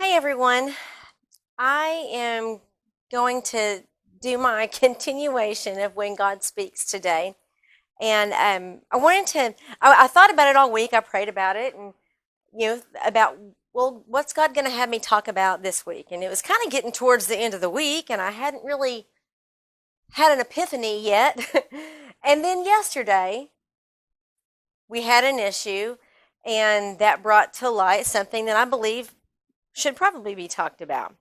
Hey everyone, I am going to do my continuation of When God Speaks today. And I thought about it all week. I prayed about it and, about, well, what's God going to have me talk about this week? And it was kind of getting towards the end of the week and I hadn't really had an epiphany yet. And then yesterday we had an issue and that brought to light something that I believe should probably be talked about.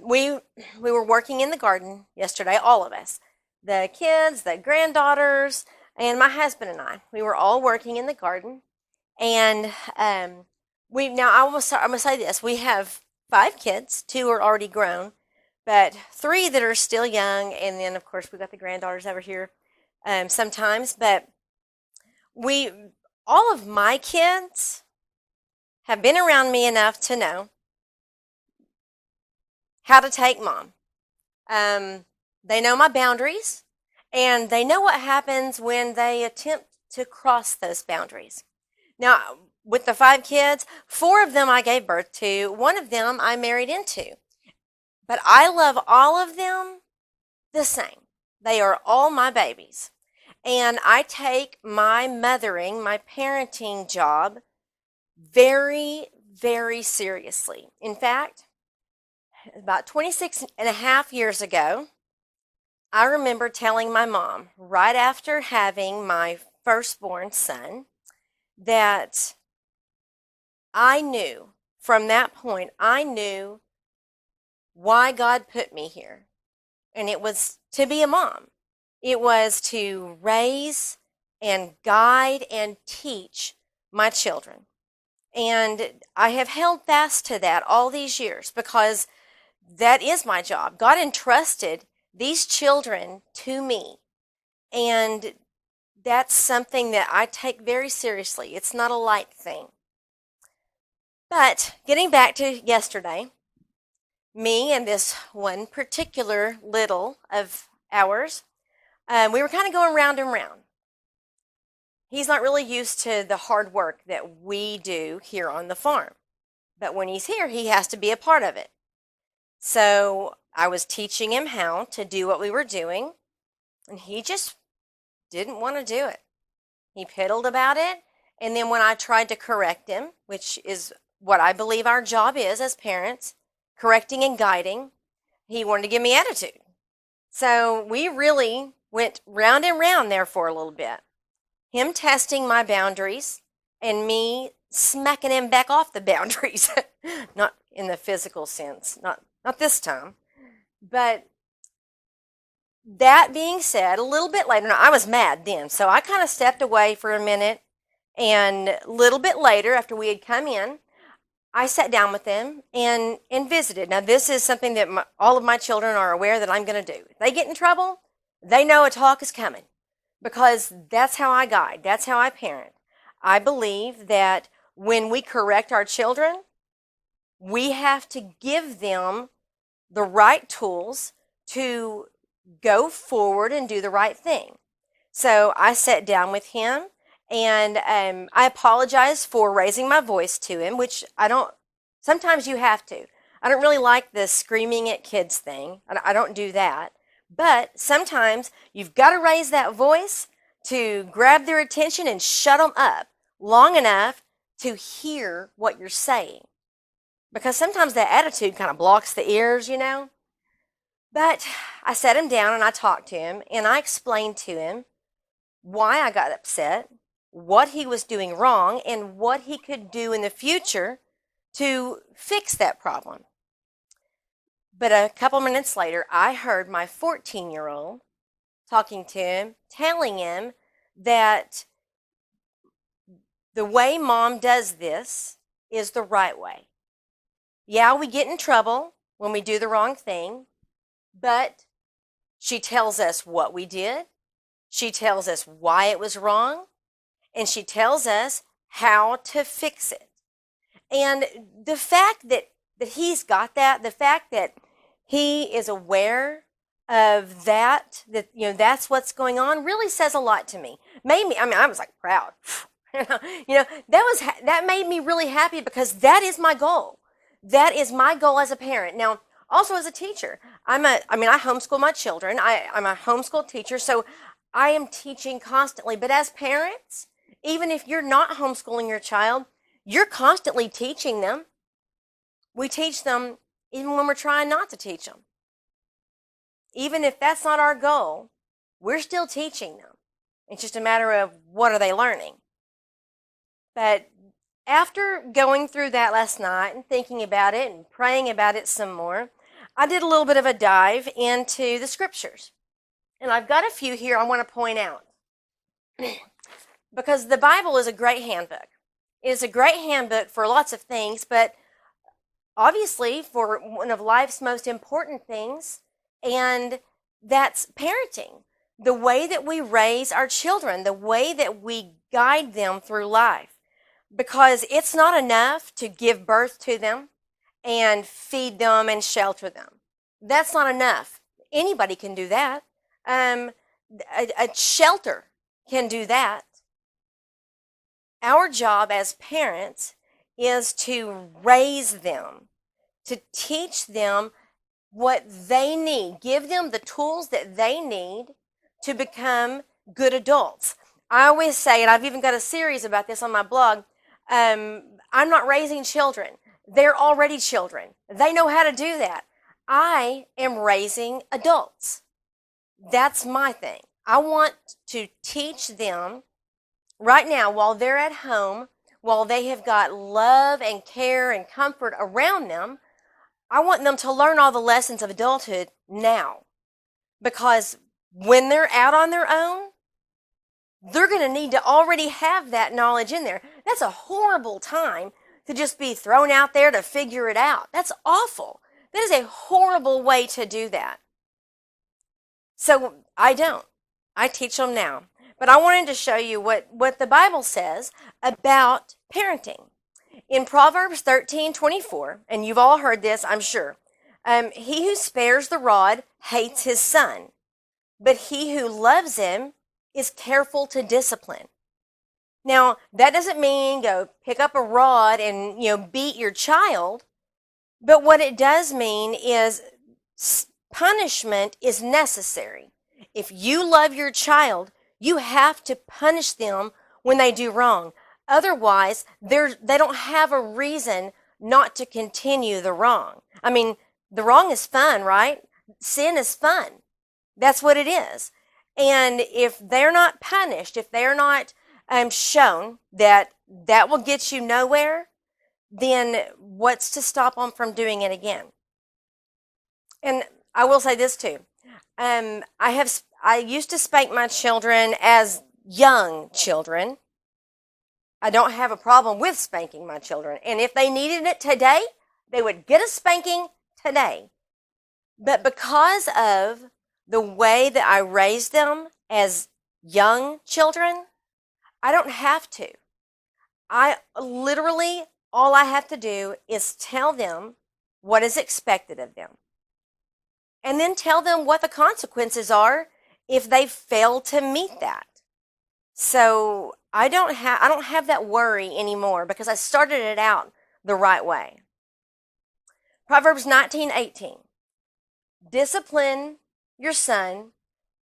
We were working in the garden yesterday, all of us, the kids, the granddaughters, and my husband and I. We were all working in the garden, and I'm gonna say this: we have 5 kids. 2 are already grown, but 3 that are still young, and then of course we got the granddaughters over here sometimes. But we, all of my kids, have been around me enough to know how to take mom. Um, they know my boundaries and they know what happens when they attempt to cross those boundaries. Now, with the 5 kids, 4 of them I gave birth to, 1 of them I married into. But I love all of them the same. They are all my babies. And I take my mothering, my parenting job very, very seriously. In fact, about 26 and a half years ago, I remember telling my mom right after having my firstborn son that I knew from that point, I knew why God put me here. And it was to be a mom. It was to raise and guide and teach my children. And I have held fast to that all these years because that is my job. God entrusted these children to me. And that's something that I take very seriously. It's not a light thing. But getting back to yesterday, me and this one particular little of ours, we were kind of going round and round. He's not really used to the hard work that we do here on the farm. But when he's here, he has to be a part of it. So I was teaching him how to do what we were doing, and he just didn't want to do it. He piddled about it, and then when I tried to correct him, which is what I believe our job is as parents, correcting and guiding, he wanted to give me attitude. So we really went round and round there for a little bit. Him testing my boundaries and me smacking him back off the boundaries. Not in the physical sense, not this time. But that being said, a little bit later, now I was mad then, so I kind of stepped away for a minute, and a little bit later, after we had come in, I sat down with them and visited. Now, this is something that all of my children are aware that I'm going to do. If they get in trouble, they know a talk is coming because that's how I guide. That's how I parent. I believe that when we correct our children, we have to give them the right tools to go forward and do the right thing. So I sat down with him and I apologized for raising my voice to him, which sometimes you have to. I don't really like the screaming at kids thing. I don't do that. But sometimes you've got to raise that voice to grab their attention and shut them up long enough to hear what you're saying. Because sometimes that attitude kind of blocks the ears, But I sat him down and I talked to him and I explained to him why I got upset, what he was doing wrong, and what he could do in the future to fix that problem. But a couple minutes later, I heard my 14-year-old talking to him, telling him that the way mom does this is the right way. Yeah, we get in trouble when we do the wrong thing, but she tells us what we did. She tells us why it was wrong, and she tells us how to fix it. And the fact that he's got that, the fact that he is aware of that's what's going on really says a lot to me. I was like proud. That made me really happy because that is my goal. that is my goal as a parent. Now, also as a teacher, I homeschool my children. I'm a homeschool teacher, so I am teaching constantly. But as parents, even if you're not homeschooling your child, you're constantly teaching them. We teach them even when we're trying not to teach them. Even if that's not our goal, we're still teaching them. It's just a matter of what are they learning. But after going through that last night and thinking about it and praying about it some more, I did a little bit of a dive into the scriptures. And I've got a few here I want to point out. Because the Bible is a great handbook. It is a great handbook for lots of things, but obviously for one of life's most important things, and that's parenting. The way that we raise our children, the way that we guide them through life. Because it's not enough to give birth to them and feed them and shelter them. That's not enough. Anybody can do that. A shelter can do that. Our job as parents is to raise them, to teach them what they need, give them the tools that they need to become good adults. I always say, and I've even got a series about this on my blog, I'm not raising children. They're already children. They know how to do that. I am raising adults. That's my thing. I want to teach them right now while they're at home, while they have got love and care and comfort around them. I want them to learn all the lessons of adulthood now. Because when they're out on their own, they're going to need to already have that knowledge in there. That's a horrible time to just be thrown out there to figure it out. That's awful. That is a horrible way to do that. So I don't. I teach them now. But I wanted to show you what the Bible says about parenting. In Proverbs 13:24, and you've all heard this, I'm sure, he who spares the rod hates his son, but he who loves him is careful to discipline. Now, that doesn't mean go pick up a rod and, beat your child, but what it does mean is punishment is necessary. If you love your child, you have to punish them when they do wrong. Otherwise, they don't have a reason not to continue the wrong. I mean, the wrong is fun, right? Sin is fun. That's what it is. And if they're not punished, if they're not shown that will get you nowhere, then what's to stop them from doing it again? And I will say this too. I used to spank my children as young children. I don't have a problem with spanking my children. And if they needed it today, they would get a spanking today. But because of the way that I raised them as young children, I don't have to. All I have to do is tell them what is expected of them. And then tell them what the consequences are if they fail to meet that. So I don't have that worry anymore because I started it out the right way. Proverbs 19:18. Discipline your son,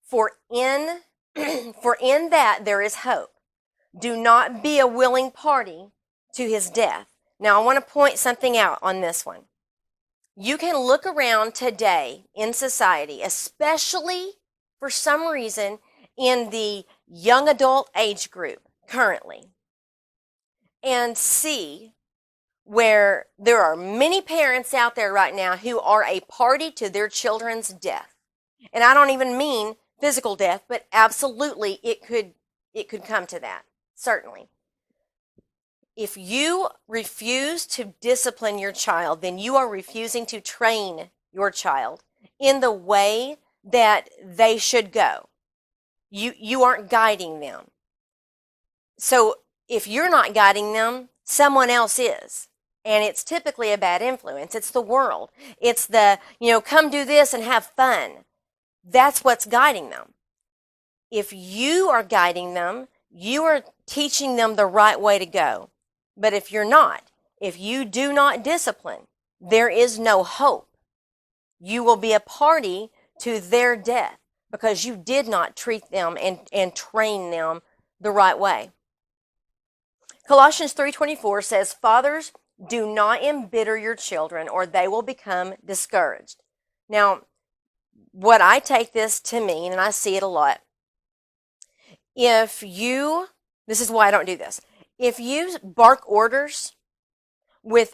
for in that there is hope. Do not be a willing party to his death. Now I want to point something out on this one. You can look around today in society, especially for some reason in the young adult age group currently, and see where there are many parents out there right now who are a party to their children's death. And I don't even mean physical death, but absolutely it could come to that, certainly. If you refuse to discipline your child, then you are refusing to train your child in the way that they should go. You aren't guiding them. So if you're not guiding them, someone else is. And it's typically a bad influence. It's the world. It's the, come do this and have fun. That's what's guiding them. If you are guiding them, you are teaching them the right way to go. But if you're not, if you do not discipline, there is no hope. You will be a party to their death because you did not treat them and train them the right way. Colossians 3:24 says, "Fathers, do not embitter your children or they will become discouraged." Now, what I take this to mean, and I see it a lot, this is why I don't do this. If you bark orders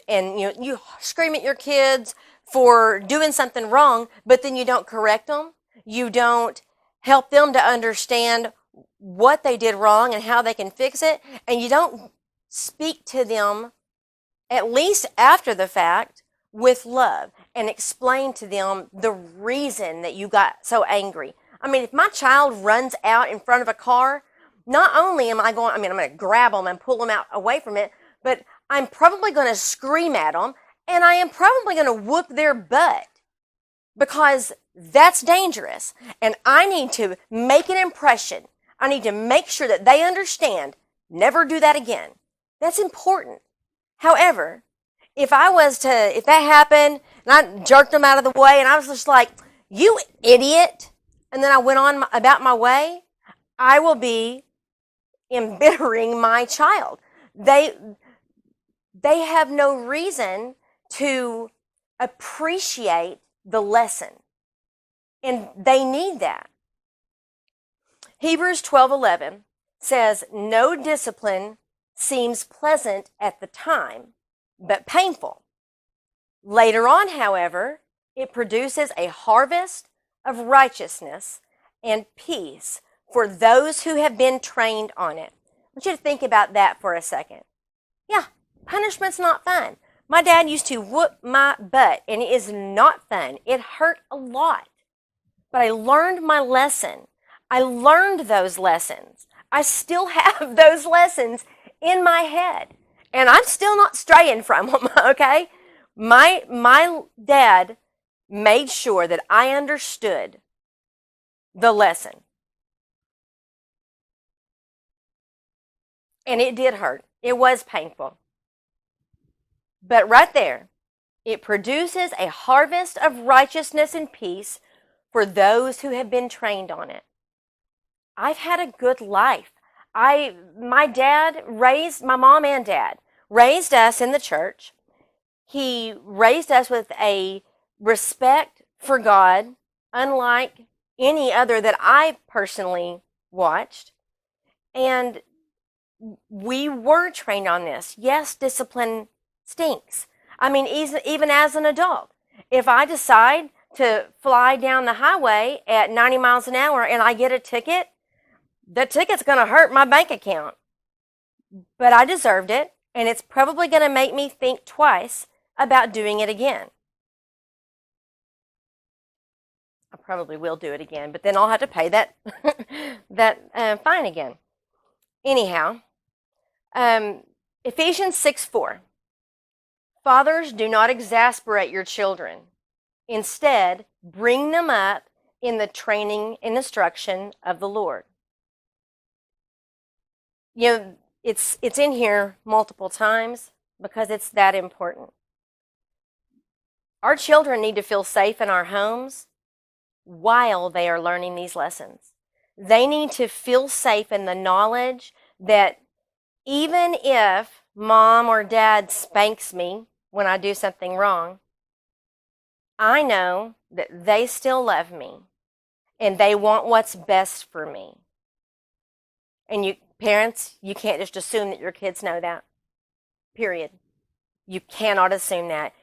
and you scream at your kids for doing something wrong, but then you don't correct them, you don't help them to understand what they did wrong and how they can fix it, and you don't speak to them, at least after the fact, with love and explain to them the reason that you got so angry. I mean, if my child runs out in front of a car, not only am I going, I'm going to grab them and pull them out away from it, but I'm probably going to scream at them, and I am probably going to whoop their butt because that's dangerous. And I need to make an impression. I need to make sure that they understand, never do that again. That's important. However, if that happened and I jerked them out of the way and I was just like, "You idiot," and then I went on about my way, I will be embittering my child. They have no reason to appreciate the lesson, and they need that. Hebrews 12:11 says, "No discipline seems pleasant at the time, but painful. Later on, however, it produces a harvest of righteousness and peace for those who have been trained on it." I want you to think about that for a second. Yeah, punishment's not fun. My dad used to whoop my butt, and it is not fun. It hurt a lot. But I learned my lesson. I learned those lessons. I still have those lessons in my head. And I'm still not straying from them, okay? My dad made sure that I understood the lesson. And it did hurt. It was painful. But right there, it produces a harvest of righteousness and peace for those who have been trained on it. I've had a good life. My mom and dad raised us in the church. He raised us with a respect for God, unlike any other that I personally watched. And we were trained on this. Yes, discipline stinks. I mean, even as an adult, if I decide to fly down the highway at 90 miles an hour and I get a ticket, the ticket's going to hurt my bank account. But I deserved it, and it's probably going to make me think twice about doing it again. I probably will do it again, but then I'll have to pay that fine again. Anyhow, Ephesians 6:4. "Fathers, do not exasperate your children. Instead, bring them up in the training and instruction of the Lord." You know, it's in here multiple times because it's that important. Our children need to feel safe in our homes while they are learning these lessons. They need to feel safe in the knowledge that even if mom or dad spanks me when I do something wrong, I know that they still love me and they want what's best for me. And you parents, you can't just assume that your kids know that. Period. You cannot assume that.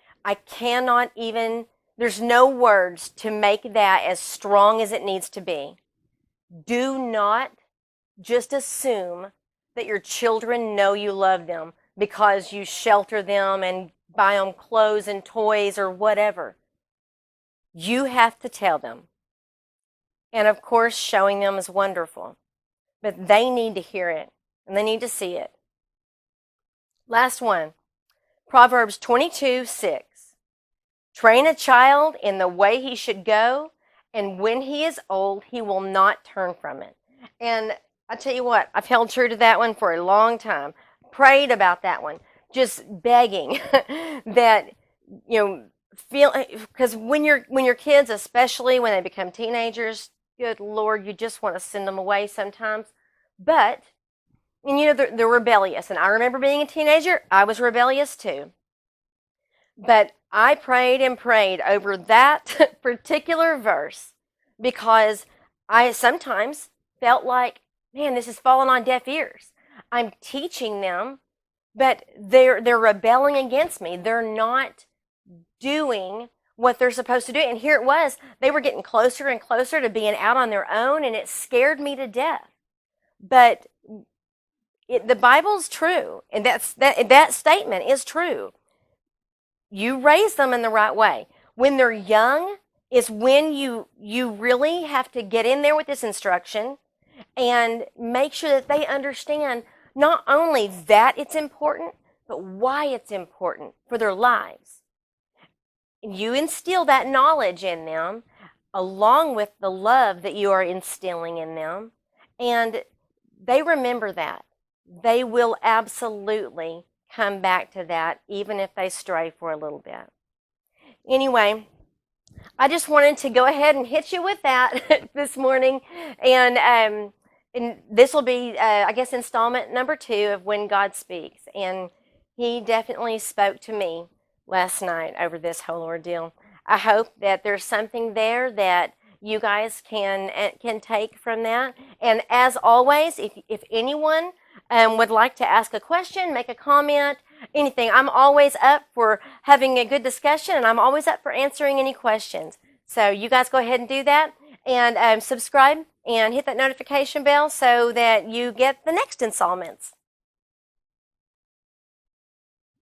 There's no words to make that as strong as it needs to be. Do not just assume that your children know you love them because you shelter them and buy them clothes and toys or whatever. You have to tell them. And of course, showing them is wonderful. But they need to hear it, and they need to see it. Last one, Proverbs 22:6. "Train a child in the way he should go, and when he is old, he will not turn from it." And I tell you what, I've held true to that one for a long time. Prayed about that one, just begging that feel, because when your kids, especially when they become teenagers, good Lord, you just want to send them away sometimes. But and they're rebellious, and I remember being a teenager, I was rebellious too. But I prayed and prayed over that particular verse because I sometimes felt like, man, this is falling on deaf ears. I'm teaching them, but they're rebelling against me. They're not doing what they're supposed to do. And here it was, they were getting closer and closer to being out on their own, and it scared me to death. But the Bible's true, and that statement is true. You raise them in the right way. When they're young is when you really have to get in there with this instruction and make sure that they understand not only that it's important, but why it's important for their lives. You instill that knowledge in them along with the love that you are instilling in them, and they remember that. They will absolutely come back to that, even if they stray for a little bit. Anyway, I just wanted to go ahead and hit you with that this morning, and this will be, I guess, installment number 2 of When God Speaks, and He definitely spoke to me last night over this whole ordeal. I hope that there's something there that you guys can take from that. And as always, if anyone would like to ask a question, make a comment, anything, I'm always up for having a good discussion, and I'm always up for answering any questions. So you guys go ahead and do that, and subscribe and hit that notification bell so that you get the next installments.